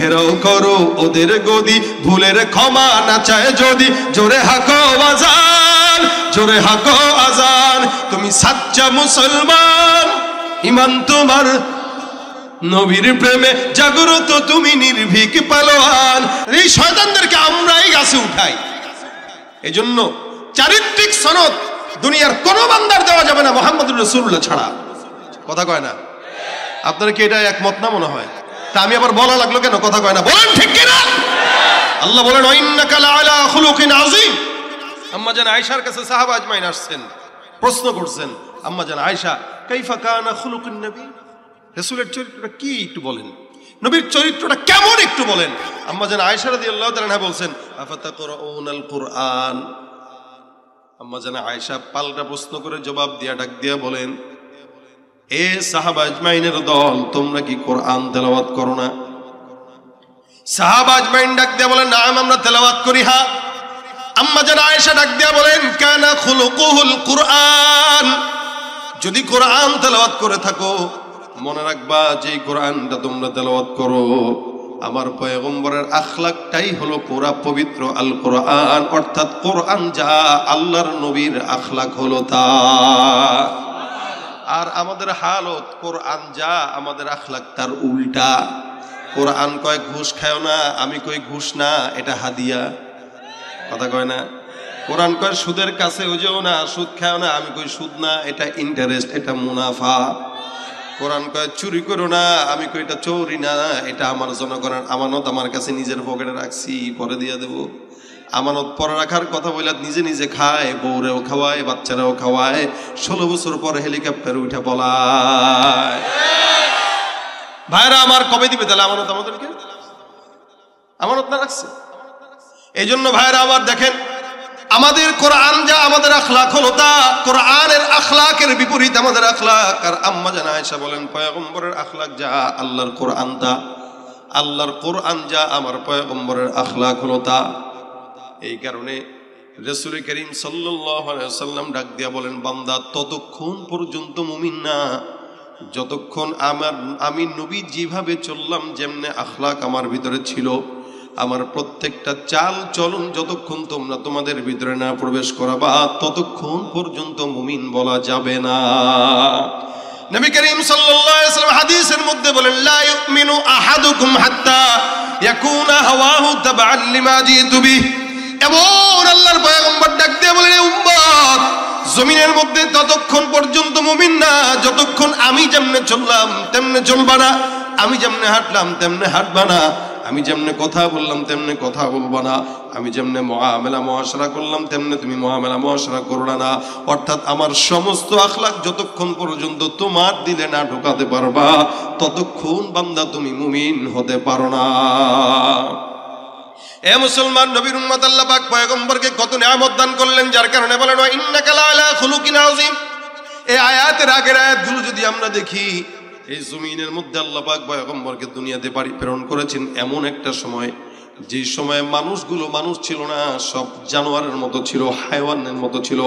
ঘেরাও করো ওদের গদি, ভুলের ক্ষমা না চায় যদি, জোরে হাঁকো আজান, জোরে হাঁকো আজান। তুমি সাচ্চা মুসলমান, ইমান তোমার নবীর প্রেমে জাগ্রত, তুমি নির্ভীক পালোয়ান। এই শয়তানদেরকে আমরাই গাছে উঠাই। এজন্য চারিত্রিক সনদ দুনিয়ার কোন বান্দার দেওয়া যাবে না মুহাম্মদুর রাসূলুল্লাহ ছাড়া। কথা কয় না? আপনারা কি এটা একমত না মনে হয়? তা আমি আবার বলা লাগলো কেন? কথা কয় না, বলেন ঠিক কিনা? আল্লাহ বলেন ওয়াইন্নাকা লাআলা খুলুকিন আযীম। আম্মা জান আয়েশার কাছে সাহাবা আজমাইন আসছেন, প্রশ্ন করছেন, আম্মা জান আয়েশা কাইফা কানা খুলুকুন নবী, রাসূলের চরিত্রটা কি একটু বলেন, নবীর চরিত্রটা কেমন একটু বলেন। আম্মা জান আয়েশা রাদিয়াল্লাহু তাআলা আনহা বলছেন আফাতাকরাউনাল কুরআন। আম্মা জান আয়েশা পাল্টা প্রশ্ন করে জবাব দিয়া ডাক দিয়া বলেন, এ সাহাবা আজমাইনের দল, তোমরা কি কোরআন তেলাওয়াত করো না? সাহাবা আজমাইন ডাক দিয়া বলেন, না আমরা তেলাওয়াত করি। হ্যাঁ। আম্মা জান আয়েশা ডাক দিয়া বলেন, কানা খুলুকুহুল কুরআন। যদি কোরআন তেলাওয়াত করে থাকো, মনে রাখবা যে কোরআনটা তোমরা তেলাওয়াত করো, আমার পয়গম্বরের আখলাকটাই হলো পুরা পবিত্র আল কোরআন। অর্থাৎ কোরআন যা, আল্লাহর নবীর আখলাক হলো তা। আর আমাদের হালত কোরআন যা, আমাদের আখলাক তার উল্টা। কোরআন কয় ঘুষ খাও না, আমি কই ঘুষ না, এটা হাদিয়া। কথা কয় না? কোরআন কয় সুদের কাছে ওজেও না, সুদ খাও না, আমি কই সুদ না, এটা ইন্টারেস্ট, এটা মুনাফা। কোরআন কয় চুরি করো না, আমি কই এটা চোরি না, এটা আমার জনগণের আমানত, আমার কাছে নিজের পকেটে রাখছি, পরে দিয়ে দেব। আমানত পরে রাখার কথা বলে নিজে নিজে খায়, বউরেও খাওয়ায়, বাচ্চারাও খাওয়ায়, 16 বছর পরে হেলিকপ্টারে উঠে পলায়। ভাইরা আমার, কবে দিবে তাহলে আমানত আমাদেরকে? আমানত না রাখছে। এই জন্য ভাইরা আমার দেখেন, আমাদের কোরআন যা, আমাদের আখলাক হলো তা। কোরআনের আখলাকের বিপরীত আমাদের আখলাক। আর আম্মা জান আয়েশা বলেন, পয়গম্বরের আখলাক যা, আল্লাহর কোরআন তা। আল্লাহর কোরআন যা, আমার পয়গম্বরের আখলাক হলো তা। এই কারণে রাসূল করিম সাল্লাল্লাহু আলাইহি ওয়াসাল্লাম ডাক দিয়া বলেন, বান্দা ততক্ষণ পর্যন্ত মুমিন না যতক্ষণ আমি নবী যেভাবে চললাম, যেমনে আখলাক আমার ভিতরে ছিল, আমার প্রত্যেকটা চাল চলন যতক্ষণ তোমরা তোমাদের ভিতরে না প্রবেশ করাবা, ততক্ষণ পর্যন্ত মুমিন বলা যাবে না। নবী করিম সাল্লাল্লাহু আলাইহি ওয়াসাল্লাম হাদিসের মধ্যে বলেন, লা ইউমিনু আহাদুকুম হাত্তা ইয়াকুনা হাওয়াহু তাবআন লিমা জিতু বিহি। এমন আল্লাহর পয়গম্বর ডাক দিয়ে বলেন, উম্মত জমিনের মধ্যে ততক্ষণ পর্যন্ত মুমিন না যতক্ষণ আমি যেমনে চললাম তেমনে চলবা না, আমি যেমনে হাঁটলাম তেমনে হাঁটবা না, আমি যেমনে কথা বললাম তেমনে কথা বলবা না, আমি যেমনে মুআমালা মুআশারা করলাম তেমনে তুমি মুআমালা মুআশারা করলা না। অর্থাৎ আমার সমস্ত আখলাক যতক্ষণ পর্যন্ত তোমার দিলে না ঢোকাতে পারবা, ততক্ষণ বান্দা তুমি মুমিন হতে পারো না। এ মুসলমান, নবীর উম্মত, আল্লাহ পাক পয়গম্বরকে কত নিয়ামত দান করলেন, যার কারণে বলেন ওয়া ইন্নাকা লাআলা খুলুকিন আযীম। এই আয়াতের আগের আয়াতগুলো যদি আমরা দেখি, এই জমিনের মধ্যে আল্লাহ পাক পয়গম্বরকে দুনিয়াতে প্রেরণ করেছেন এমন একটা সময়, যে সময়ে মানুষগুলো মানুষ ছিল না, সব জানোয়ারের মতো ছিল, হায়ওয়ানের মতো ছিল।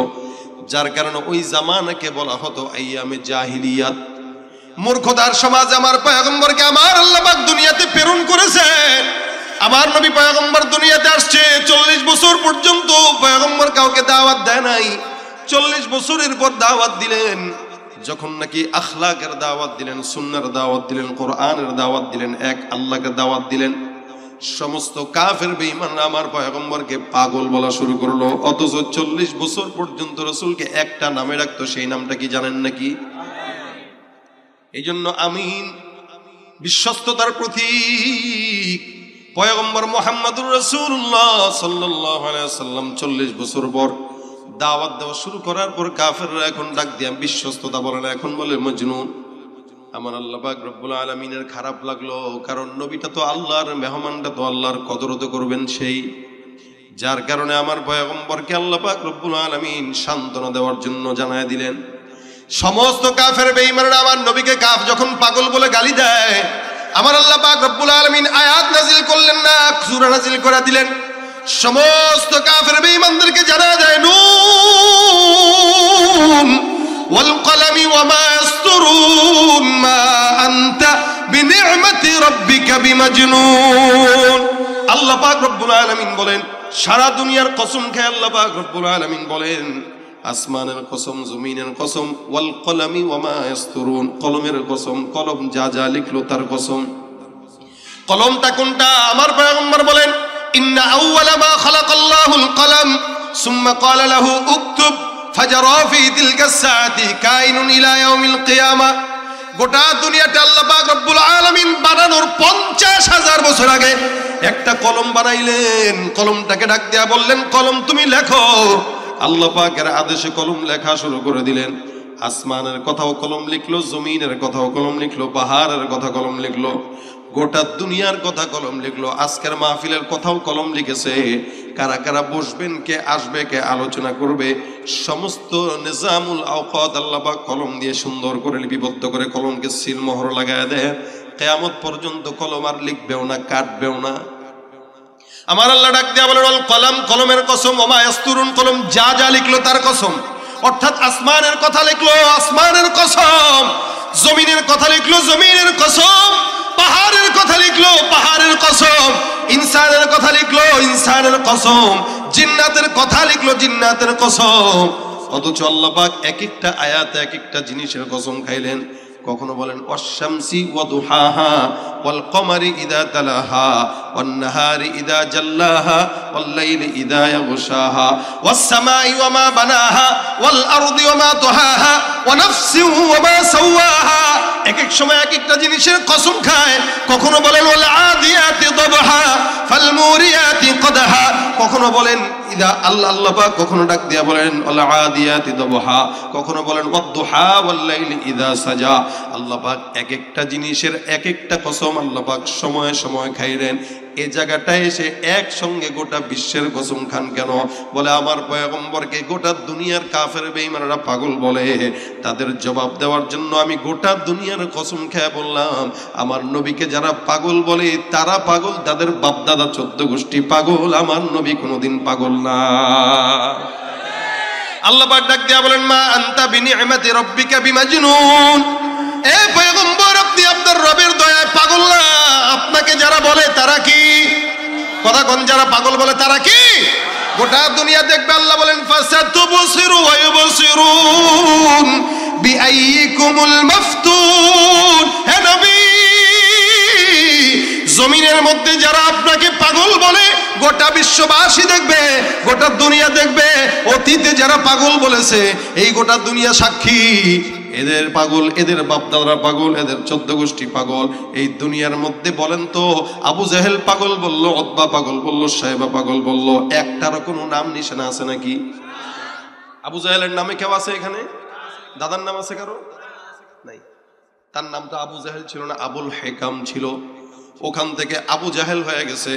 যার কারণে ওই জামানাকে বলা হতো আইয়ামে জাহিলিয়াত, মূর্খতার সমাজ। আমার পয়গম্বরকে আমার আল্লাহ পাক দুনিয়াতে প্রেরণ করেছেন। আমার নবী পয়গম্বর দুনিয়াতে আসছে, 40 বছর পর্যন্ত পয়গম্বর কাউকে দাওয়াত দেয় নাই। 40 বছরের পর দাওয়াত দিলেন, যখন নাকি আখলাকের দাওয়াত দিলেন, সুন্নাহর দাওয়াত দিলেন, কোরআনের দাওয়াত দিলেন, এক আল্লাহকে দাওয়াত দিলেন, সমস্ত কাফের বেঈমানরা আমার পয়গম্বরকে পাগল বলা শুরু করলো। অথচ 40 বছর পর্যন্ত রাসূলকে একটা নামে রাখতো, সেই নামটা কি জানেন নাকি? এই জন্য আমিন বিশ্বস্ততার প্রতীক পয়গম্বর মুহাম্মদুর রাসূলুল্লাহ সাল্লাল্লাহু আলাইহি ওয়াসাল্লাম 40 বছর পর দাওয়াত দেওয়া শুরু করার পর কাফেররা এখন ডাক দিয়ে বিশ্বস্ততা বলে না, এখন বলে মজনুন। আমার আল্লাহ পাক রব্বুল আলামিনের খারাপ লাগলো, কারণ নবীটা তো আল্লাহর মেহমানটা তো আল্লাহর কদরত করবেন সেই, যার কারণে আমার পয়গম্বরকে আল্লাহ পাক রব্বুল আলামিন সান্ত্বনা দেওয়ার জন্য জানায় দিলেন। সমস্ত কাফের বেঈমানরা আমার নবীকে কাফ যখন পাগল বলে গালি দেয়, আমার আল্লাহ পাক রব্বুল আলামিন আয়াত নাজিল করলেন না, সূরা নাজিল করে দিলেন। সমস্ত কাফের বেঈমানদেরকে জানা যায়, নুন ওয়াল কলামি ওয়া মা ইয়াসতুরুন মা আনতা বিনি'মাতি রাব্বিকা বিমাজনুন। আল্লাহ পাক রব্বুল আলামিন বলেন, সারা দুনিয়ার কসম খেয়ে আল্লাহ পাক রব্বুল আলামিন বলেন, আসমানের কসম, জমিনের কসম, ওয়াল কলামি ওয়া মা ইয়াসতুরুন, কলমের কসম, কলম যা যা লিখলো তার কসম। কলমটা কোনটা? আমার পয়গম্বর বলেন, ইন্না আউওয়ালা মা খালাকাল্লাহুল কলম সুম্মা ক্বালা লাহু উকতুব ফাজারা ফি তিলকা সাআতি কাইনুন ইলা ইয়াউমিল কিয়ামা। গোটা দুনিয়াটা আল্লাহ পাক রব্বুল আলামিন বানানোর 50,000 বছর আগে একটা কলম বানাইলেন। কলমটাকে ডাক দিয়া বললেন, কলম তুমি লেখো। আল্লাহ পাকের আদেশে কলম লেখা শুরু করে দিলেন। আসমানের কথাও কলম লিখলো, জমিনের কথাও কলম লিখলো, পাহাড়ের কথা কলম লিখলো, গোটা দুনিয়ার কথা কলম লিখলো। আজকের মাহফিলের কথাও কলম লিখেছে। কারা কারা বসবেন, কে আসবে, কে আলোচনা করবে, সমস্ত নিজামুল আওকাত আল্লাহ পাক কলম দিয়ে সুন্দর করে লিপিবদ্ধ করে কলমকে সিল মোহর লাগায় দেয়। কিয়ামত পর্যন্ত কলম আর লিখবেও না, কাটবেও না। আমার আল্লাহ ডাক দিয়া বলেন, ওয়াল কলম, কলমের কসম, ওয়া মা ইয়াসতুরুন, কলম যা যা লিখলো তার কসম। অর্থাৎ আসমানের কথা লিখলো, আসমানের কসম, জমিনের কথা লিখলো, জমিনের কসম, পাহাড়ের কথা লিখলো, পাহাড়ের কসম, ইনসানের কথা লিখলো, ইনসানের কসম, জিন্নাতের কথা লিখলো, জিন্নাতের কসম। অথচ আল্লাহ পাক এক একটা আয়াতে এক একটা জিনিসের কসম খাইলেন। কখনো বলেন ওয়াশ-শামসি ওয়া দুহাহা ওয়াল কমারি ইযা তালাহা ওয়ান নাহারি ইযা জাল্লাহা ওয়াল লাইলি ইযা ইয়াগশাহা ওয়াস সামাই ওয়া মা বানাহা ওয়াল আরদি ওয়া মা তুহাহা ওয়া নাফসি ওয়া মা সাওয়াহা। এক এক সময় এক একটা জিনিসের কসম খায়। কখনো বলেন ওয়াল আদিয়াতি দবহা ফাল মুরিয়াতি কদহা। কখনো বলেন ইদা আল্লাহ পাক কখনো ডাক দিয়া বলেন ওয়াল আদিয়াতি দবহা, কখনো বলেন ওয়াদ-দুহা ওয়াল লাইলি ইযা সাজা। আল্লাহ পাক এক একটা জিনিসের এক একটা কসম আল্লাহ পাক সময়ে সময়ে খাইলেন। এই জায়গাটায় এসে একসঙ্গে গোটা বিশ্বের কসম খান কেন? বলে আমার পয়গম্বরকে গোটা দুনিয়ার কাফের বেঈমানরা পাগল বলে। তাদের জবাব দেওয়ার জন্য আমি গোটা দুনিয়ার কসম খেয়ে বললাম, আমার নবীকে যারা পাগল বলে তারা পাগল, তাদের বাপদাদা 14 গোষ্ঠী পাগল, আমার নবী কোনোদিন পাগল না। আল্লাহ পাক ডাক দিয়া বলেন, মা আনতা বিনি'মাতি রাব্বিকা বিমাজনুন। এ পয়গম্বর, আপনি আপনার রবের দয়ায় পাগল না। আপনাকে যারা বলে তারা কি? কথা কোন? যারা পাগল বলে তারা কি? গোটা দুনিয়া দেখবে। আল্লাহ বলেন, ফাসাতুবসিরু ওয়া ইউবসিরুন বিআইয়িকুমুল মাফতুন। হে নবী, জমিনের মধ্যে যারা আপনাকে পাগল বলে গোটা বিশ্ববাসী দেখবে, গোটা দুনিয়া দেখবে। অতীতে যারা পাগল বলেছে এই গোটা দুনিয়া সাক্ষী। এদের পাগল, এদের বাপদাদারা পাগল, এদের 14 গোষ্ঠী পাগল। এই দুনিয়ার মধ্যে বলেন তো, আবু জাহেল পাগল বললো, উতবা পাগল বললো, সাইবা পাগল বললো, একটারও কোনো নাম নিশানা আছে নাকি? আবু জাহেলের নামে কেউ আছে এখানে? দাদার নাম আছে কারো? নাই। তার নামটা আবু জাহেল ছিল না, আবুল হেকাম ছিল। ওখান থেকে আবু জাহেল হয়ে গেছে।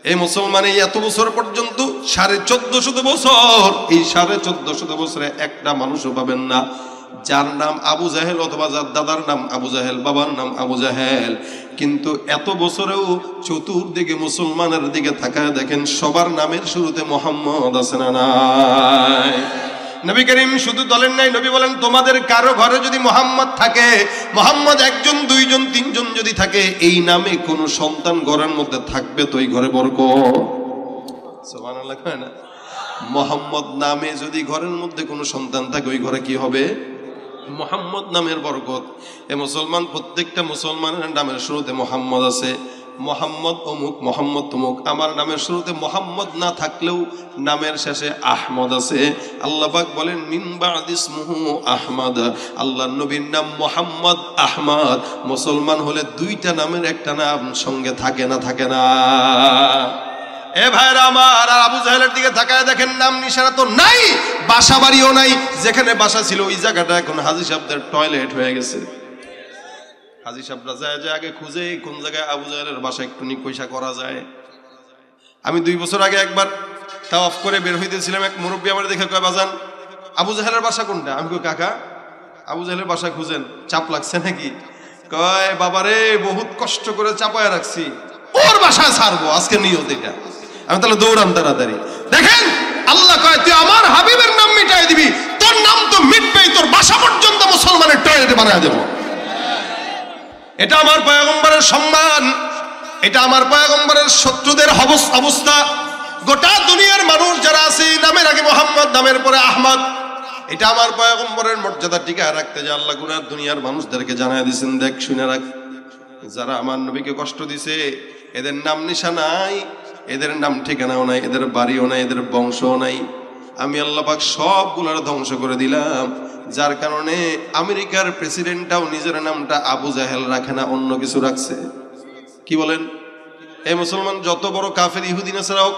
এই মুসলমানে এত বছর পর্যন্ত 1450 বছর, এই 1450 বছরে একটা মানুষও পাবেন না যার নাম আবু জাহেল, অথবা যার দাদার নাম আবু জাহেল, বাবার নাম আবু জাহেল। কিন্তু এত বছরেও চতুর্দিকে মুসলমানের দিকে তাকায় দেখেন, সবার নামের শুরুতে মোহাম্মদ আছে না নাই? নবী করিম শুধু বলেন নাই, নবী বলেন, তোমাদের কারো ঘরে যদি মোহাম্মদ থাকে, মোহাম্মদ 1 জন 2 জন 3 জন যদি থাকে, এই নামে কোন সন্তান ঘরের মধ্যে থাকবে তো এই ঘরে বরকত। সুবহানাল্লাহ। কয় না? মোহাম্মদ নামে যদি ঘরের মধ্যে কোনো সন্তান থাকে, ওই ঘরে কি হবে? মোহাম্মদ নামের বরকত। এ মুসলমান, প্রত্যেকটা মুসলমানের নামের শুরুতে মোহাম্মদ আছে। মোহাম্মদ অমুক, মোহাম্মদ তমুক। আমার নামের শুরুতে মোহাম্মদ না থাকলেও নামের শেষে আহমদ আছে। আল্লাহ পাক বলেন, মিন বা'দি ইসমুহু আহমদ। আল্লাহর নবীর নাম মোহাম্মদ, আহমদ। মুসলমান হলে 2টা নামের একটা নাম সঙ্গে থাকে না? থাকে না? এ ভাইরা আমার, আর আবু জাহেলের দিকে তাকায় দেখেন, নাম নিশানা তো নাই, বাসা বাড়িও নাই। যেখানে বাসা ছিল ওই জায়গাটা এখন হাজী সাহেবদের টয়লেট হয়ে গেছে। হাজী সাহেবরা যায় যে আগে খুঁজে কোন জায়গায় আবু জাহেলের বাসা একটু নিকৈশা করা যায়। আমি 2 বছর আগে একবার তাওয়াফ করে বের হইতেছিলাম, এক মুরব্বী আমার দেখে কয়, বাজান আবু জাহেলের বাসা কোনটা? আমি কই, কাকা আবু জাহেলের বাসা খুঁজেন, চাপ লাগছে নাকি? কয়, বাবারে বহুত কষ্ট করে চাপায় রাখছি, ওর বাসায় ছাড়বো আজকে নিয়ত এটা। আমি তাহলে দৌড়ান তাড়াতাড়ি। দেখেন আল্লাহ কয়, তুই আমার হাবিবের নাম মিটাই দিবি, তোর নাম তো মিটবেই, তোর বাসা পর্যন্ত মুসলমানের টয়লেটে বানায় দেবো। এটা আমার পয়গম্বরের সম্মান, এটা আমার পয়গম্বরের শত্রুদের অবস্থা। গোটা দুনিয়ার মানুষ যারা আছে নামের আগে মোহাম্মদ, নামের পরে আহমদ, এটা আমার পয়গম্বরের মর্যাদা টিকায় রাখতে যে আল্লাহ গুনার দুনিয়ার মানুষদেরকে জানায় দিয়েছেন, দেখ শুনে রাখ, যারা আমার নবীকে কষ্ট দিছে এদের নাম নিশা নাই, এদের নাম ঠিকানাও নাই, এদের বাড়িও নাই, এদের বংশও নাই। আমি আল্লাহ পাক সবগুলোর ধ্বংস করে দিলাম, যার কারণে আমেরিকার প্রেসিডেন্টটাও নিজের নামটা আবু জাহেল রাখে না, অন্য কিছু রাখছে। কি বলেন? এই মুসলমান যত বড় কাফের ইহুদি নাসারাও,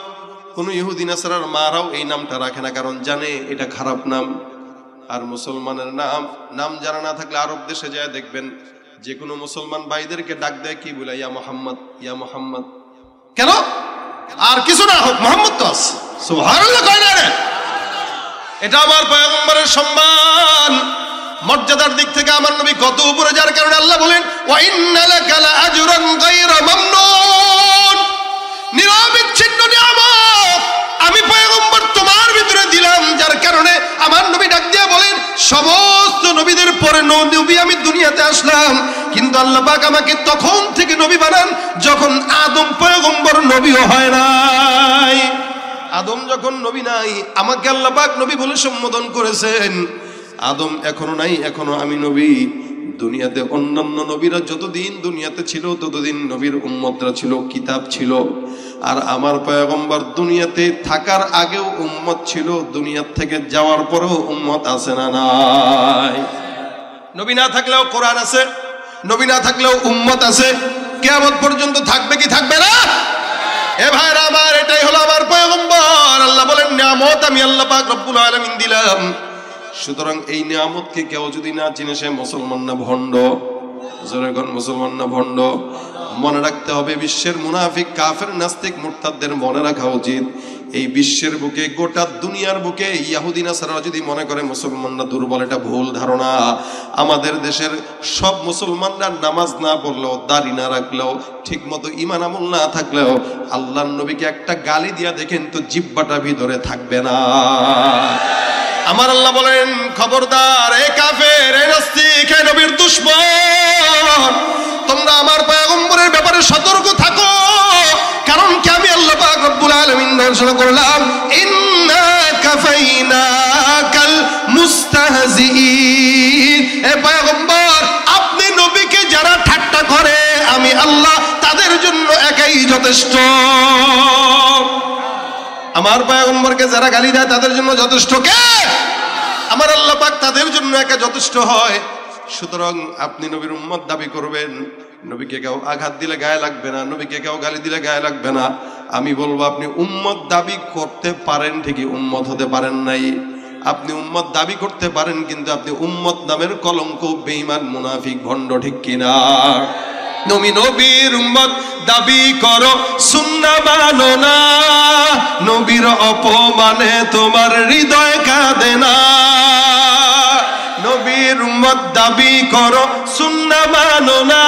কোন ইহুদি নাসারার মারাও এই নামটা রাখে না, কারণ জানে এটা খারাপ নাম। আর মুসলমানের নাম জানা না থাকলে আরব দেশে যায় দেখবেন যে কোনো মুসলমান ভাইদেরকে ডাক দেয় কি বলে, ইয়া মোহাম্মদ, ইয়া মোহাম্মদ। কেন? আর কিছু না হোক, মোহাম্মদ তো আছে। সুবহানাল্লাহ কয় না রে? এটা আমার পয়গম্বরের সম্মান, মর্যাদার দিক থেকে আমার নবী কত উপরে, যার কারণে আল্লাহ বলেন ওয়া ইন্না লাকা লাআজরান গায়রা মামনুন, নিরবিচ্ছিন্ন নিয়ামত আমি পয়গম্বর তোমার ভিতরে দিলাম, যার কারণে আমার নবী ডাক দিয়ে বলেন সমস্ত নবীদের পরে নবী আমি দুনিয়াতে আসলাম, কিন্তু আল্লাহ পাক আমাকে তখন থেকে নবী বানান যখন আদম পয়গম্বর নবীও হয় নাই। আদম যখন নবী নাই, আমাকে আল্লাহ পাক নবী বলে সম্বোধন করেছেন। আদম এখনো নাই, এখনো আমি নবী। দুনিয়াতে অন্যান্য নবীরা যতদিন দুনিয়াতে ছিল ততদিন নবীর উম্মতরা ছিল, কিতাব ছিল। আর আমার পয়গম্বর দুনিয়াতে থাকার আগেও উম্মত ছিল, দুনিয়া থেকে যাওয়ার পরেও উম্মত আছে না নাই? নবী না থাকলেও কোরআন আছে, নবী না থাকলেও উম্মত আছে, কিয়ামত পর্যন্ত থাকবে কি থাকবে না? এ ভাইরা আমার, এটাই হলো আমার পয়গম্বর। আল্লাহ বলেন নিয়ামত আমি আল্লাহ পাক রব্বুল আলামিন দিলাম। সুতরাং এই নিয়ামতকে কেউ যদি না চিনে সে মুসলমান না ভণ্ড। জোরে কোন মুসলমান না ভণ্ড? মনে রাখতে হবে, বিশ্বের মুনাফিক কাফের নাস্তিক মুরতাদদের মনে রাখা উচিত, এই বিশ্বের বুকে, গোটা দুনিয়ার বুকে ইহুদি নাসারা যদি মনে করে মুসলমানরা দুর্বল, এটা ভুল ধারণা। আমাদের দেশের সব মুসলমানরা নামাজ না পড়লেও, দাড়ি না রাখলেও, ঠিক মতো ঈমান আমল না থাকলেও আল্লাহর নবীকে একটা গালি দিয়া দেখেন তো জিহ্বাটা ভিতরে থাকবে না। আমার আল্লাহ বলেন খবরদার এ কাফের, এ নাস্তিক, এ নবীর দুশমন, তোমরা আমার পয়গম্বরের ব্যাপারে সতর্ক থাকো। কারণ কি আমি আল্লাহ পাক রব্বুল আলামিন ঘোষণা করলাম ইন্না কাফাইনাকাল মুস্তাহজিইন, এ পয়গম্বর আপনি নবীকে যারা ঠাট্টা করে আমি আল্লাহ তাদের জন্য একাই যথেষ্ট। আমার পয়গম্বরকে যারা গালি দেয় তাদের জন্য যথেষ্ট কে? আমার আল্লাহ পাক তাদের জন্য একা যথেষ্ট হয়। সুতরাং আপনি নবীর উম্মত দাবি করবেন, নবীকে কেউ আঘাত দিলে গায়ে লাগবে না, নবীকে কেউ গালি দিলে গায়ে লাগবে না। আমি বলবো আপনি উম্মত দাবি করতে পারেন ঠিকই, উম্মত হতে পারেন নাই। আপনি উম্মত দাবি করতে পারেন, কিন্তু আপনি উম্মত নামের কলঙ্ক, বেঈমান, মুনাফিক, ভণ্ড, ঠিক কিনা? নবী নবীর উম্মত দাবি করো, সুন্নাহ মানো না, নবীর অপমানে তোমার হৃদয় কাঁদে না। নবীর উম্মত দাবি করো, সুন্নাহ মানো না,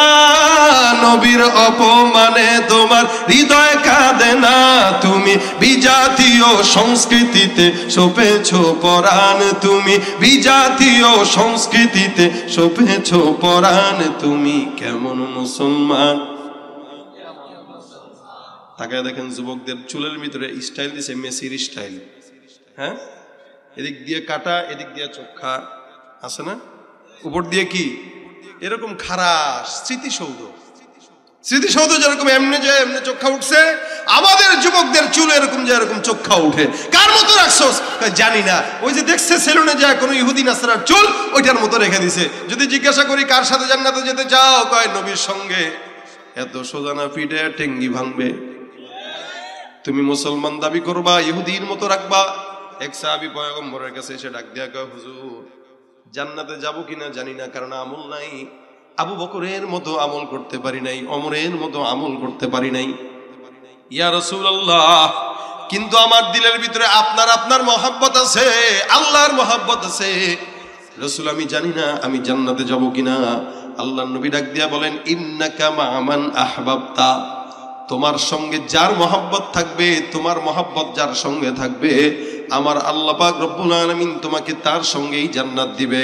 নবীর অপমানে তোমার হৃদয় কাঁদে না। তুমি বিজাতীয় সংস্কৃতিতে সপেছো পরাণ, তুমি বিজাতীয় সংস্কৃতিতে সপেছো পরাণ, তুমি কেমন মুসলমান? তাকায় দেখেন যুবকদের চুলের ভিতরে স্টাইল দিছে মেসির স্টাইল। হ্যাঁ, এদিক দিয়ে কাটা, এদিক দিয়ে চোখা আছে না, উপর দিয়ে কি এরকম খারাপ স্মৃতিসৌধ। স্মৃতিসৌধ যেরকম এমনি যে এমনি চোখা উঠছে, আমাদের যুবকদের চুল এরকম যে এরকম চোখা উঠে। কার মতো রাখছোস? জানি না, ওই যে দেখছে সেলুনে যায় কোনো ইহুদি নাসারার চুল, ওইটার মতো রেখে দিছে। যদি জিজ্ঞাসা করি কার সাথে জান্নাতে যেতে চাও, কয় নবীর সঙ্গে। এত সোজানা পিঠে টেঙ্গি ভাঙবে। তুমি মুসলমান দাবি করবা, ইহুদির মতো রাখবা। এক সাহাবী পয়গম্বরের কাছে এসে ডাক দিয়া কয় হুজুর জান্নাতে যাব কিনা জানি না, কারণ আমল নাই। আবু বকরের মতো আমল করতে পারি নাই, ওমরের মতো আমল করতে পারি নাই। ইয়া রাসূলুল্লাহ, কিন্তু আমার দিলের ভিতরে আপনার মহব্বত আছে, আল্লাহর মহব্বত আছে। রাসূল আমি জানি না আমি জান্নাতে যাব কিনা। আল্লাহর নবী ডাক দিয়া বলেন ইন্নাকা মা'মান আহবাবতা, তোমার সঙ্গে যার মহব্বত থাকবে, তোমার মহব্বত যার সঙ্গে থাকবে, আমার আল্লাহ পাক রব্বুল আলামিন তোমাকে তার সঙ্গেই জান্নাত দিবে।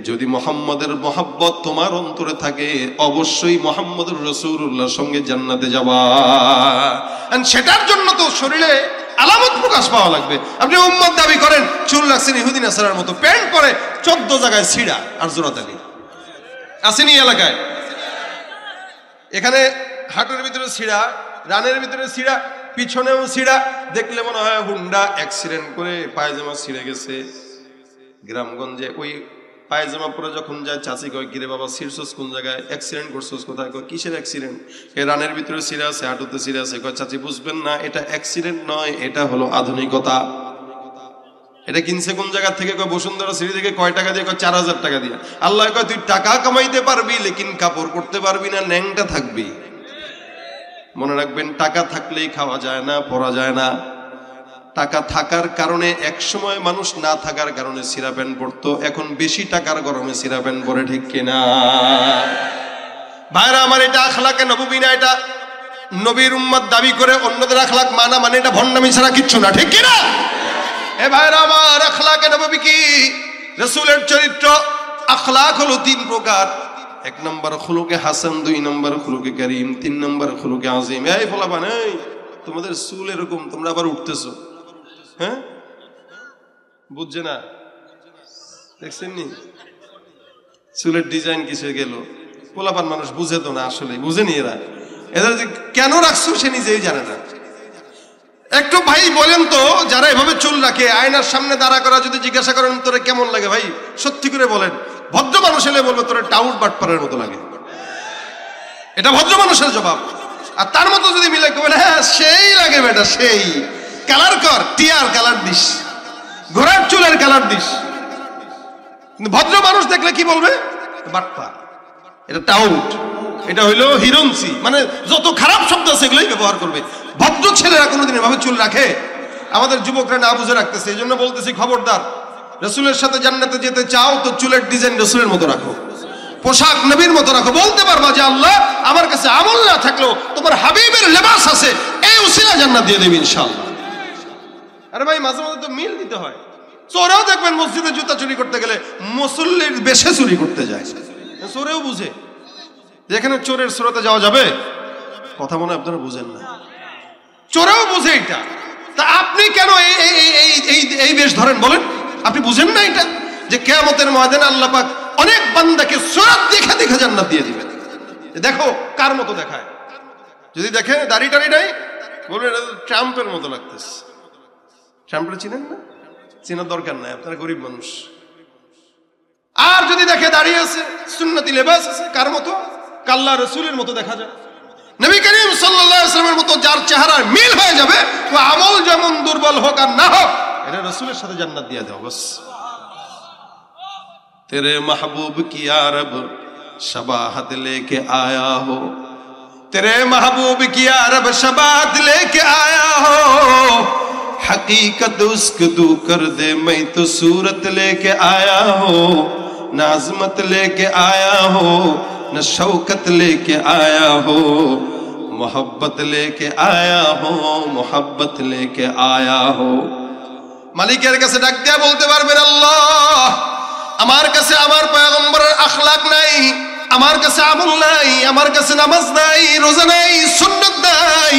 যদি মুহাম্মদের মহব্বত তোমার অন্তরে থাকে অবশ্যই মুহাম্মদুর রাসূলুল্লাহর সঙ্গে জান্নাতে যাবা। আর সেটার জন্য তো শরীরে আলামত প্রকাশ পাওয়া লাগবে। আপনি উম্মত দাবি করেন, চুল রাখছেন ইহুদি নাসারার মতো, প্যান্ট পরে 14 জায়গায় ছিঁড়া আর জোড়াতালি আসেনি এলাকায়। এখানে হাটের ভিতরে ছিঁড়া, রানের ভিতরে ছিঁড়া, পিছনেও ছিঁড়া, দেখলে মনে হয় হুন্ডা অ্যাক্সিডেন্ট করে পায়জামা ছিঁড়ে গেছে। গ্রামগঞ্জে ওই পায়জামা পরে যখন যায় চাচি কয়, কিরে বাবা ছিঁড়ছস কোন জায়গায়, অ্যাক্সিডেন্ট করছস কোথায়? কয় কিসের অ্যাক্সিডেন্ট? এই রানের ভিতরে ছিঁড়ে আছে, হাঁটুতে ছিঁড়ে আছে। কয় চাচি বুঝবেন না, এটা অ্যাক্সিডেন্ট নয়, এটা হলো আধুনিকতা। এটা কিনছে কোন জায়গা থেকে? কয় বসুন্ধরা সিঁড়ি থেকে। কয় টাকা দিয়ে? কয় 4000 টাকা দিয়ে। আল্লাহ কয় তুই টাকা কামাইতে পারবি লেকিন কাপড় করতে পারবি না, ন্যাংটা থাকবি। মনে রাখবেন, টাকা থাকলেই খাওয়া যায় না, পরা যায় না। টাকা থাকার কারণে একসময় মানুষ না থাকার কারণে সিরা প্যান্ট পরতো, এখন বেশি টাকার গরমে সিরা প্যান্ট পরে, ঠিক কিনা ভাইরা আমার? এটা আখলাকে নববী না, এটা নবীর উম্মত দাবি করে অন্যদের আখলাক মানা মানে এটা ভণ্ডামি ছাড়া কিচ্ছু না, ঠিক কিনা? এ ভাইরা আমার, আখলাকে নববী কি? রাসূলের চরিত্র আখলাক হলো 3 প্রকার। 1 নম্বর খুলুকে হাসান, 2 নম্বর খুলুকে কারীম, 3 নম্বর খুলুকে আযীম। এই ফলাবান, এই তোমাদের চুল এরকম, তোমরা আবার উঠতেছো, হ্যাঁ? বুঝছে না? দেখছেন নি চুলের ডিজাইন কিসে গেল? পোলাপান মানুষ বুঝে তো না, আসলে বুঝেনি এরা। এদের যে কেন রাখছো সে নিজেই জানে না। একটু ভাই বলেন তো, যারা এভাবে চুল রাখে আয়নার সামনে দাঁড়া করা, যদি জিজ্ঞাসা করেন তোরে কেমন লাগে ভাই, সত্যি করে বলেন, ভদ্র মানুষ এলে বলবে তোরে টাউট বাটপারের মতো লাগে। এটা ভদ্র মানুষের জবাব। আর তার মতো যদি মিলে বলে, হ্যাঁ সেই লাগে বেটা, সেই কালার কর, টিয়ার কালার দিস, ঘোড়ার চুলের কালার দিস। কিন্তু ভদ্র মানুষ দেখলে কি বলবে? বাটপার, এটা টাউট, এটা হইলো হিরঞ্চি, মানে যত খারাপ শব্দ আছে এগুলোই ব্যবহার করবে। ভদ্র ছেলেরা কোনোদিন এভাবে চুল রাখে? আমাদের যুবকরা না বুঝে রাখতেছে। এই জন্য বলতেছি, খবরদার, রাসূলের সাথে জান্নাতে যেতে চাও তো চুলের ডিজাইন রাসূলের মতো রাখো, পোশাক নবীর মতো রাখো। বলতে পারবা যে আল্লাহ আমার কাছে আমল না থাকলেও তোমার হাবিবের লেবাস আছে, এই উসিলা জান্নাত দিয়ে দেবে ইনশাআল্লাহ। আরে ভাই, মাঝে মাঝে তো মিল দিতে হয়। চোরেও দেখবেন মসজিদে জুতা চুরি করতে গেলে মুসল্লির বেশে চুরি করতে যায়, চোরেও বুঝে যেখানে চোরের স্রোতে যাওয়া যাবে। কথা মনে আপনারা বুঝেন না, চোরেও বুঝে এটা। তা আপনি কেন এই বেশ ধরেন বলেন? আপনি বুঝেন না এটা যে কিয়ামতের ময়দানে আল্লাহ পাক অনেক বান্দাকে সুরাত দেখে দেখে জান্নাত দিয়ে দিবেন। দেখো কার মতো দেখায়। যদি দেখে দাড়ি টাড়ি নাই, বলবেন এটা ট্রাম্পের মতো লাগতেছে। ট্রাম্পটা চিনেন না? চেনার দরকার নাই, আপনারা গরিব মানুষ। আর যদি দেখে দাঁড়িয়ে আছে, সুন্নতি লেবাস আছে, কার মতো? আল্লাহ রাসূলের মতো দেখা যায়। নবী করিম সাল্লাল্লাহু আলাইহি ওয়াসাল্লামের মতো যার চেহারার মিল হয়ে যাবে, তো আমল যেমন দুর্বল হোক আর না হোক, এটা রাসূলের সাথে জান্নাত দিয়ে দাও বাস। तेरे महबूब की यारब शबाहत लेके आया हो, तेरे महबूब की यारब शबाहत लेके आया हो, हकीकत उसको तू कर दे, मैं तो सूरत लेके आया हो, न अज़मत लेके आया हो, न शौकत लेके आया हो, मोहब्बत लेके आया हो, मोहब्बत लेके आया हो। মালিকের কাছে ডাক দিয়া বলতে পারবেন, আল্লাহ আমার কাছে আমার পয়গম্বরের আখলাক নাই, আমার কাছে আমল নাই, আমার কাছে নামাজ নাই, রোজা নাই, সুন্নাত নাই,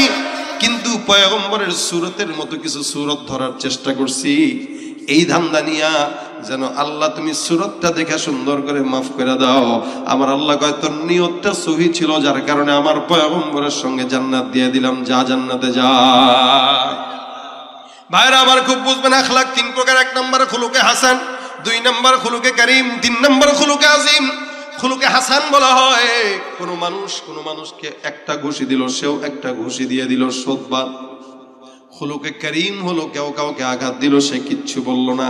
কিন্তু পয়গম্বরের সুরতের মতো কিছু সুরত ধরার চেষ্টা করছি। এই ধান্দা নিয়া যেন আল্লাহ তুমি সুরতটা দেখে সুন্দর করে মাফ করে দাও। আমার আল্লাহ কয় তোর নিয়তটা সহি ছিল, যার কারণে আমার পয়গম্বরের সঙ্গে জান্নাত দিয়ে দিলাম, যা জান্নাতে যা। ভাইরা আমার খুব বুঝবেন, আখলাক 3 প্রকার। 1 নম্বর খুলুকে হাসান, 2 নম্বর খুলুকে কারীম, 3 নম্বর খুলুকে আযীম। খুলুকে হাসান বলা হয় কোন মানুষকে একটা ঘুষি দিল, সেও একটা ঘুষি দিয়ে দিল, সদবাদ। খুলুকে কারীম হলো কেউ কাউকে আঘাত দিল, সে কিচ্ছু বলল না।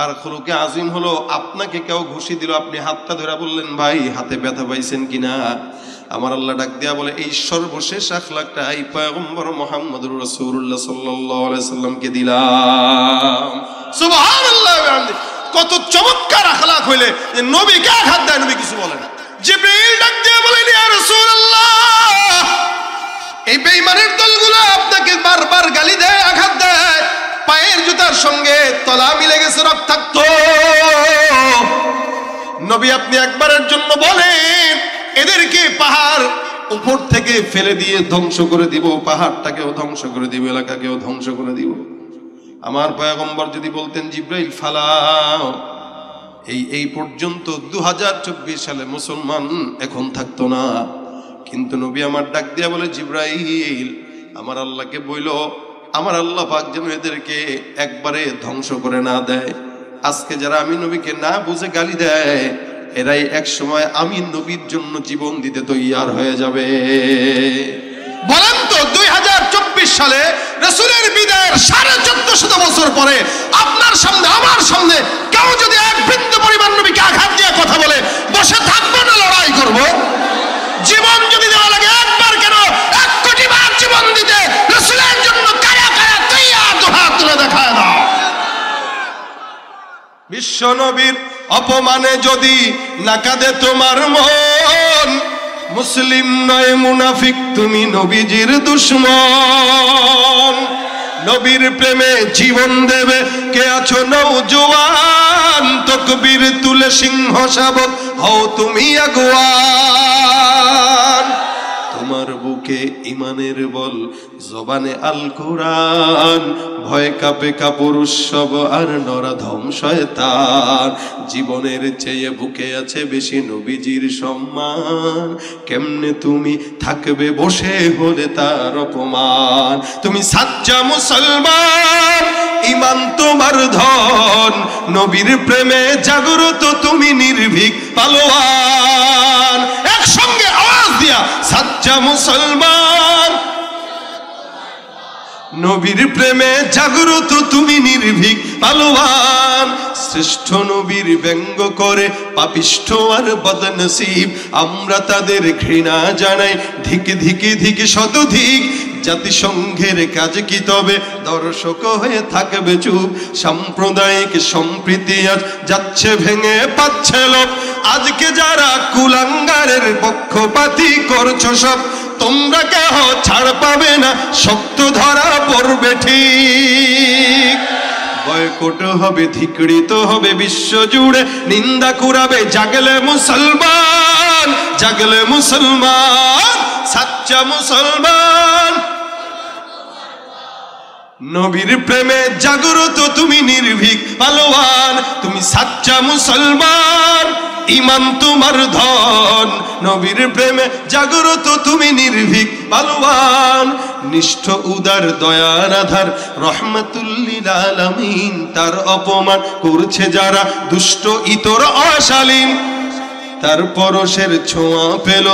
আর খুলুকে আযীম হলো আপনাকে কেউ ঘুষি দিল, আপনি হাতটা ধরে বললেন ভাই হাতে ব্যথা পাইছেন কিনা। আমার আল্লাহ ডাক দিয়া বলে এই সর্বশেষ আখলাকটা এই পয়গম্বর মুহাম্মদুর রাসূলুল্লাহ সাল্লাল্লাহু আলাইহি সাল্লামকে দিলাম। সুবহানাল্লাহ। কত চমৎকার আখলাক হইলে যে নবীকে আঘাত দেয়, নবী কিছু বলে না। জিবরিল ডাক দিয়া বলেন ইয়া রাসূলুল্লাহ, এই বেঈমানের দলগুলো আপনাকে বারবার গালি দেয়, আঘাত দেয়, পায়ের জুতার সঙ্গে তলা মিলে গেছে রক্তাক্ত। নবী আপনি একবারের জন্য বলেন এদেরকে পাহাড় উপর থেকে ফেলে দিয়ে ধ্বংস করে দিব, পাহাড়টাকেও ধ্বংস করে দিব, এলাকাকেও ধ্বংস করে দিব। আমার পয়গম্বর যদি বলতেন জিব্রাইল ফালাও, এই পর্যন্ত 2024 সালে মুসলমান এখন থাকতো না। কিন্তু নবী আমার ডাক দিয়া বলে জিব্রাইল আমার আল্লাহকে বইল, আমার আল্লাহ পাক যেন এদেরকে একবারে ধ্বংস করে না দেয়। আজকে যারা আমি নবীকে না বুঝে গালি দেয়, এরাই এক সময় আমি নবীর জন্য জীবন দিতে তৈয়ার হয়ে যাবে। বলেন তো 2024 সালে রাসূলের বিদায়ের 1450 বছর পরে আপনার সামনে আমার সামনে কেউ যদি এক বিন্দু পরিমাণ নবীকে আঘাত দিয়ে কথা বলে, বসে থাকবো না লড়াই করব? জীবন যদি দেওয়া লাগে একবার কেন 1 কোটি বার জীবন দিতে রাসূলের জন্য কারা কারা তৈয়ার, দুহাত তুলে দেখায় দাও। বিশ্ব নবীর অপমানে যদি না কাঁদে তোমার মন, মুসলিম নয় মুনাফিক তুমি নবীজির দুশমন। নবীর প্রেমে জীবন দেবে কে আছো নওজোয়ান, তাকবীর তুলে সিংহ শাবক হও তুমি আগুয়ান। তোমার বুকে ইমানের বল, জবানে আল কোরআন, ভয় কাঁপে কাপুরুষ সব আর নরাধম শয়তান। জীবনের চেয়ে বুকে আছে বেশি নবীজির সম্মান, কেমনে তুমি থাকবে বসে হলে তার অপমান। তুমি সাচ্চা মুসলমান, ইমান তোমার ধন, নবীর প্রেমে জাগ্রত তুমি নির্ভীক পালোয়ান। একসঙ্গে আওয়াজ দিয়া সাচ্চা মুসলমান, নবীর প্রেমে জাগ্রত তুমি নির্ভীক পালোয়ান। শ্রেষ্ঠ নবীর ব্যঙ্গ করে পাপিষ্ঠ আর বদনসিব, আমরা তাদের ঘৃণা জানাই ধিক ধিকি ধিক শতধিক। জাতিসংঘের কাজ কি তবে দর্শক হয়ে থাকবে চুপ? সাম্প্রদায়িক সম্প্রীতি আজ যাচ্ছে ভেঙে পাচ্ছে লোক। আজকে যারা কুলাঙ্গারের পক্ষপাতী করছো সব, তোমরা কেহ ছাড় পাবে না, শক্ত ধরা পড়বে ঠিক। বয়কট হবে, ধিকৃত হবে বিশ্ব জুড়ে, নিন্দা কুড়াবে জাগলে মুসলমান, জাগলে মুসলমান, সাচ্চা মুসলমান। নবীর প্রেমে জাগ্রত তুমি নির্ভীক পালোয়ান, তুমি সাচ্চা মুসলমান, ইমান তোমার ধন, নবীর প্রেমে জাগ্রত তুমি নির্ভীক পালোয়ান। নিষ্ঠ উদার দয়ার আধার রহমাতুল লিল আলামিন, তার অপমান করছে যারা দুষ্ট ইতর অশালীন। তার পরশের ছোঁয়া পেল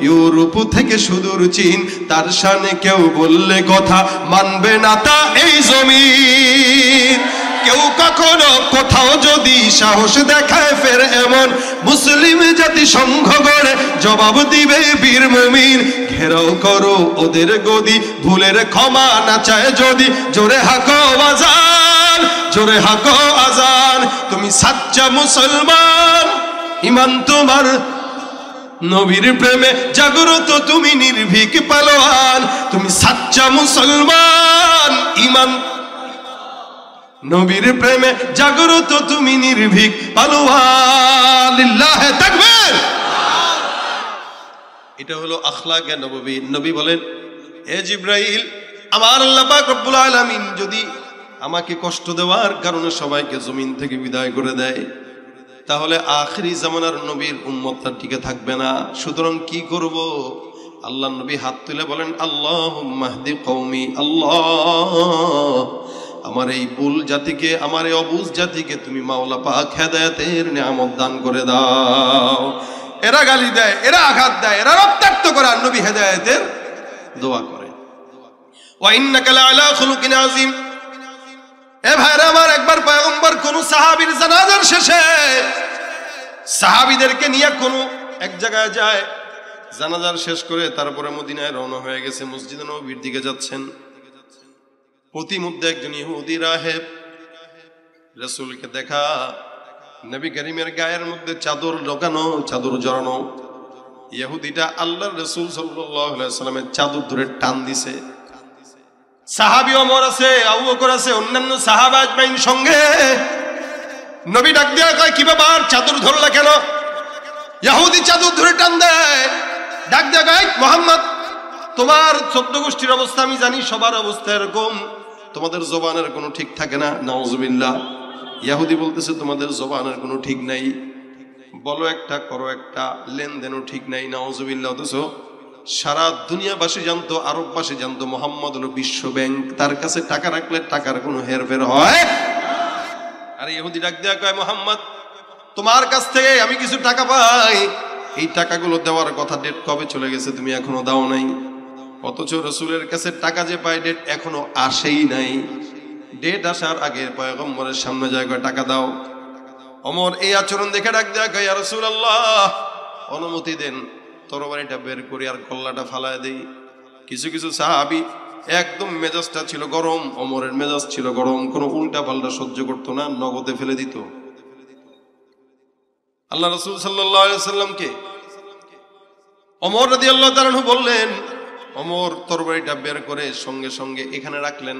ইউরোপ থেকে সুদূর চীন, তার শানে কেউ বললে কথা মানবে না তা এই জমিন। কেউ কখনো কোথাও যদি সাহস দেখায় ফের এমন, মুসলিম জাতি সংঘ গড়ে জবাব দিবে বীর মুমিন। ঘেরাও করো ওদের গদি, ভুলের ক্ষমা না চায় যদি, জোরে হাকো আজান, জোরে হাকো আজান। তুমি সাচ্চা মুসলমান, ইমান তোমার, নবীর প্রেমে জাগ্রত তুমি নির্ভীক পালোয়ান। তুমি সাচ্চা মুসলমান, ইমান, নবীর প্রেমে জাগ্রত তুমি নির্ভীক পালোয়ান। লিল্লাহে তাকবীর। এটা হলো আখলাকে নববী। নবী বলেন, হে জিব্রাইল, আমার আল্লাহ পাক রব্বুল আলামিন যদি আমাকে কষ্ট দেওয়ার কারণে সবাইকে জমিন থেকে বিদায় করে দেয়, তাহলে আখিরি জামানার নবীর উম্মতটা টিকে থাকবে না। সুতরাং কি করব? আল্লাহ নবী হাত তুলে বলেন, আল্লাহুম্মা হদি কওমি, আল্লাহ আমার এই বুল জাতিকে, আমার এই অবুঝ জাতিকে তুমি মাওলা পাক হেদায়েতের নিয়ামত দান করে দাও। এরা গালি দেয়, এরা আঘাত দেয়, এরা রক্তাক্ত করে, আর নবী হেদায়েতের দোয়া করে। ওয়া ইন্নাকা লাআলা খুলুকিন আযীম। এ ভাইরা আমার, একবার পয়গম্বর কোন সাহাবীর জানাজার শেষে সাহাবীদেরকে নিয়ে কোন এক জায়গায় যায়, জানাজার শেষ করে তারপরে মদিনায় রওনা হয়ে গেছে, মসজিদে নববীর দিকে যাচ্ছেন। প্রতিমধ্যে একজন ইহুদি রাহেব রাসূলকে দেখা, নবী করিমের গায়ের মধ্যে চাদর লাগানো, চাদর জড়ানো। ইহুদিটা আল্লাহর রাসূল সাল্লাল্লাহু আলাইহি ওয়াসাল্লামের চাদর ধরে টান দিছে। সাহাবী ওমর আছে, আবু বকর আছে, অন্যান্য সাহাবা আজমাইন সঙ্গে। নবী ডাক দিয়া কয়, কি ব্যাপার, চাদর ধরলা কেন? ইহুদি চাদর ধরে টান দেয়, ডাক দিয়া কয়, মুহাম্মদ, তোমার 14 গোষ্ঠীর অবস্থা আমি জানি, সবার অবস্থা এরকম, তোমাদের জবানের কোনো ঠিক থাকে না। নাউজুবিল্লাহ। ইহুদি বলতেছে, তোমাদের জবানের কোনো ঠিক নাই, বলো একটা করো একটা, লেনদেনও ঠিক নাই। নাউজুবিল্লাহ। অথচ সারা দুনিয়াবাসী জানতো, আরববাসী জানতো মুহাম্মদ হলো বিশ্ব ব্যাংক, তার কাছে টাকা রাখলে টাকার কোনো হেরফের হয়। আর ইহুদি ডাক দেয়া কয়, মুহাম্মদ, তোমার কাছ থেকে আমি কিছু টাকা পাই, এই টাকাগুলো দেওয়ার কথা, ডেট কবে চলে গেছে, তুমি এখনো দাও নাই। অথচ রাসূলের কাছে টাকা যে পায়, ডেট এখনো আসেই নাই। ডেট আসার আগে পয়গম্বরের সামনে যায়, টাকা দাও। ওমর এই আচরণ দেখে ডাক দেয়া কয়, ইয়া রাসূলুল্লাহ, অনুমতি দেন, তরবারিটা বের করি আর কল্লাটা ফালায় দেই। কিছু কিছু সাহাবী একদম মেজাজটা ছিল গরম, ওমরের মেজাজ ছিল গরম, কোনো উল্টা পাল্টা সহ্য করতো না, নগদে ফেলে দিত। আল্লাহ রাসূল সাল্লাল্লাহু আলাইহি সাল্লামকে ওমর রাদিয়াল্লাহু তাআলা আনহু বললেন, ওমর তরবারিটা বের করে সঙ্গে সঙ্গে এখানে রাখলেন।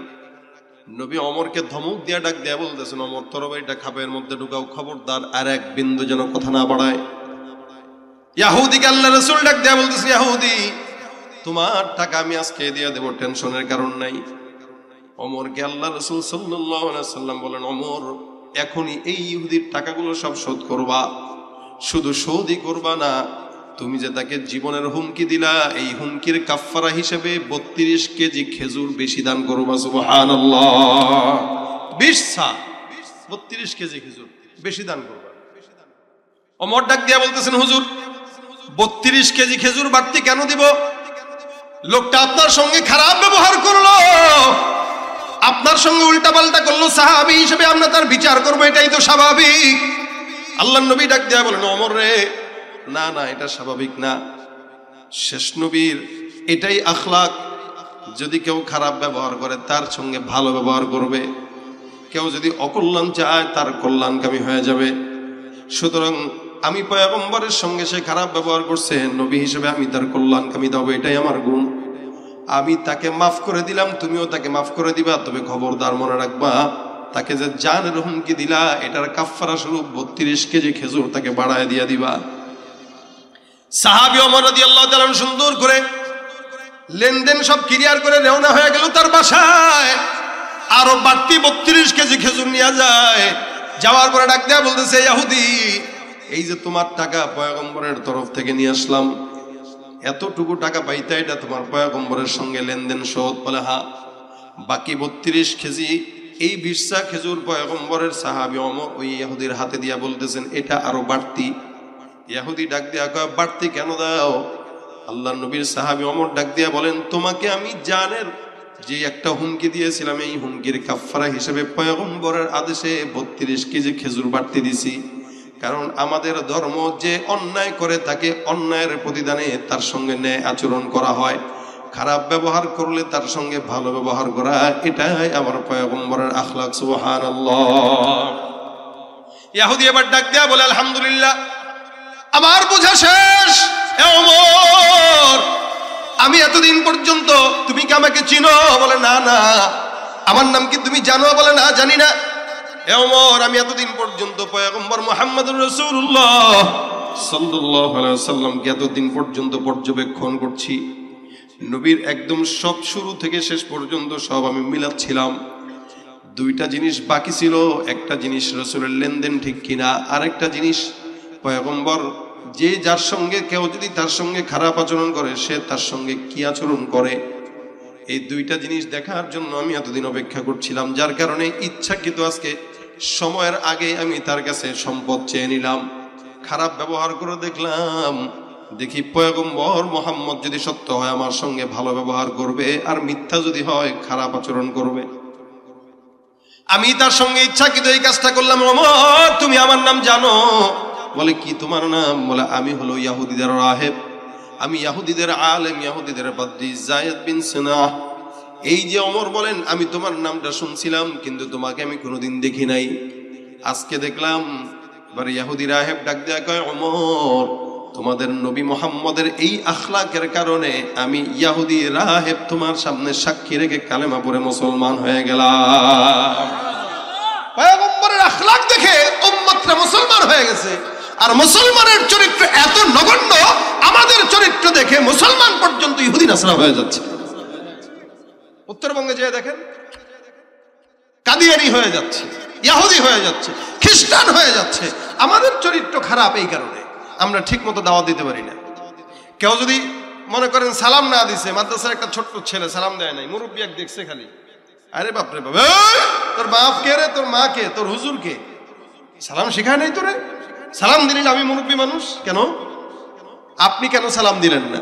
নবী ওমরকে ধমক দিয়া ডাক দেয়া বলতেছেন, ওমর তরবারিটা খাপের মধ্যে ঢুকাও, খবরদার আর এক বিন্দু যেন কথা না বাড়ায়। ইহুদিকে আল্লাহ রাসূল ডাক দেয়া বলতেছেন, ইহুদি, তোমার টাকা আমি আজকে দিয়ে দেব, টেনশনের কারণ নাই। ওমরকে আল্লাহ রাসূল সাল্লাল্লাহু আলাইহি সাল্লাম বলেন, ওমর, এখনই এই ইহুদির টাকাগুলো সব শোধ করবা। শুধু শোধই করবা না, তুমি যে তাকে জীবনের হুমকি দিলা, এই হুমকির কাফফারা হিসেবে 32 কেজি খেজুর বেশি দান করবা। সুবহানাল্লাহ। 20 সা 32 কেজি খেজুর বেশি দান করবা। ওমর ডাক দিয়া বলতেছেন, হুজুর, 32 কেজি খেজুর বাড়তি কেন দিব? লোকটা আপনার সঙ্গে খারাপ ব্যবহার করলো, আপনার সঙ্গে উল্টা পাল্টা করলো, সাহাবী হিসেবে আমরা তার বিচার করবো, এটাই তো স্বাভাবিক। আল্লাহর নবী ডাক দেয়া বলেন, ওমর রে, না না, এটা স্বাভাবিক না। শেষ নবীর এটাই আখলাক, যদি কেউ খারাপ ব্যবহার করে তার সঙ্গে ভালো ব্যবহার করবে, কেউ যদি অকল্যাণ চায় তার কল্যাণকামী হয়ে যাবে। সুতরাং আমি পয়গম্বরের সঙ্গে সে খারাপ ব্যবহার করছে, নবী হিসেবে আমি তার কল্যাণকামী দেব, এটাই আমার গুণ। আমি তাকে মাফ করে দিলাম, তুমিও তাকে মাফ করে দিবা, তবে খবরদার মনে রাখবা, তাকে যে জানের হুমকি দিলা, এটার কাফফারা স্বরূপ 32 কেজি খেজুর তাকে বাড়ায় দিয়া দিবা। সাহাবী ওমর রাদিয়াল্লাহু তাআলা সুন্দর করে লেনদেন সব ক্লিয়ার করে রওনা হয়ে গেল তার বাসায়। আরো বাড়তি 32 কেজি খেজুর নিয়ে যায়। যাওয়ার পরে ডাক দেয়া বলতেছে, ইহুদি, এই যে তোমার টাকা পয়গম্বরের তরফ থেকে নিয়ে আসলাম, এতটুকু টাকা পাইতে, এটা তোমার পয়গম্বরের সঙ্গে লেনদেন শোধ? বলে হ্যাঁ। বাকি 32 কেজি এই 20 খেজুর পয়গম্বরের সাহাবী ওমর ওই ইহুদির হাতে দিয়া বলতেছেন, এটা আরো বাড়তি। ইহুদি ডাক দিয়া কয়, বাড়তি কেন দাও? আল্লাহর নবীর সাহাবী ওমর ডাক দিয়া বলেন, তোমাকে আমি জানের যে একটা হুমকি দিয়েছিলাম, এই হুমকির কাফফারা হিসেবে পয়গম্বরের আদেশে 32 কেজি খেজুর বাড়তি দিছি। কারণ আমাদের ধর্ম, যে অন্যায় করে তাকে অন্যায়ের প্রতিদানে তার সঙ্গে ন্যায় আচরণ করা হয়, খারাপ ব্যবহার করলে তার সঙ্গে ভালো ব্যবহার করা, এটাই আমার পয়গম্বরের আখলাক। সুবহানাল্লাহ। ইহুদি এবার ডাক দেয়া বলে, আলহামদুলিল্লাহ, আমার বোঝা শেষ। ওমর, আমি এতদিন পর্যন্ত, তুমি কি আমাকে চিনো? বলে না না। আমার নাম কি তুমি জানো? বলে না, জানি না। ওমর, আমি এতদিন পর্যন্ত পয়গম্বর মুহাম্মদুর রাসূলুল্লাহ সাল্লাল্লাহু আলাইহি ওয়াসাল্লামকে এতদিন পর্যন্ত পর্যবেক্ষণ করছি। নবীর একদম সব শুরু থেকে শেষ পর্যন্ত সব আমি মিলাচ্ছিলাম। দুইটা জিনিস বাকি ছিল, একটা জিনিস রাসূলের লেনদেন ঠিক কিনা, আরেকটা জিনিস পয়গম্বর যে যার সঙ্গে কেউ যদি তার সঙ্গে খারাপ আচরণ করে, সে তার সঙ্গে কি আচরণ করে। এই দুইটা জিনিস দেখার জন্য আমি এতদিন অপেক্ষা করছিলাম, যার কারণে ইচ্ছাকৃত আজকে সময়ের আগে আমি তার কাছে সম্পদ চেয়ে নিলাম। খারাপ ব্যবহার করে দেখলাম, দেখি পয়গম্বর মুহাম্মদ যদি সত্য হয় আমার সঙ্গে ভালো ব্যবহার করবে, আর মিথ্যা যদি হয় খারাপ আচরণ করবে। আমি তার সঙ্গে ইচ্ছাকৃত এই কাজটা করলাম। ওমর, তুমি আমার নাম জানো? বলে কি তোমার নাম? বলে আমি হলো ইহুদিদের রাহেব, আমি ইহুদিদের আলেম, ইহুদিদের পাদ্রী যায়েদ বিন সিনাহ। এই যে ওমর বলেন, আমি তোমার নামটা শুনছিলাম কিন্তু তোমাকে আমি কোনোদিন দেখি নাই, আজকে দেখলাম। এবার ইহুদি রাহেব ডাক দেয়া কয়, ওমর, তোমাদের নবী মুহাম্মদের এই আখলাকের কারণে আমি ইহুদি রাহেব তোমার সামনে সাক্ষী রেখে কালেমা পড়ে মুসলমান হয়ে গেলাম। পয়গম্বরের আখলাক দেখে উম্মতরা মুসলমান হয়ে গেছে। আর মুসলমানের চরিত্র এত নগণ্য, আমাদের চরিত্র দেখে মুসলমান পর্যন্ত ইহুদি নাসরা হয়ে যাচ্ছে। উত্তরবঙ্গে যেয়ে দেখেন, কাদিয়ানি হয়ে যাচ্ছে, ইহুদি হয়ে যাচ্ছে, খ্রিস্টান হয়ে যাচ্ছে। আমাদের চরিত্র খারাপ, এই কারণে আমরা ঠিক মতো দাওয়াত দিতে পারি না। কেউ যদি মনে করেন সালাম না দিছে, মাদ্রাসার একটা ছোট্ট ছেলে সালাম দেয় নাই, মুরব্বী এক দেখছে খালি, আরে বাপরে বাপ, তোর বাপ কে রে, তোর মা কে, তোর হুজুর কে, সালাম শেখায় নাই তোরে? সালাম দিলেন, আমি মুরব্বী মানুষ, কেন আপনি কেন সালাম দিলেন না?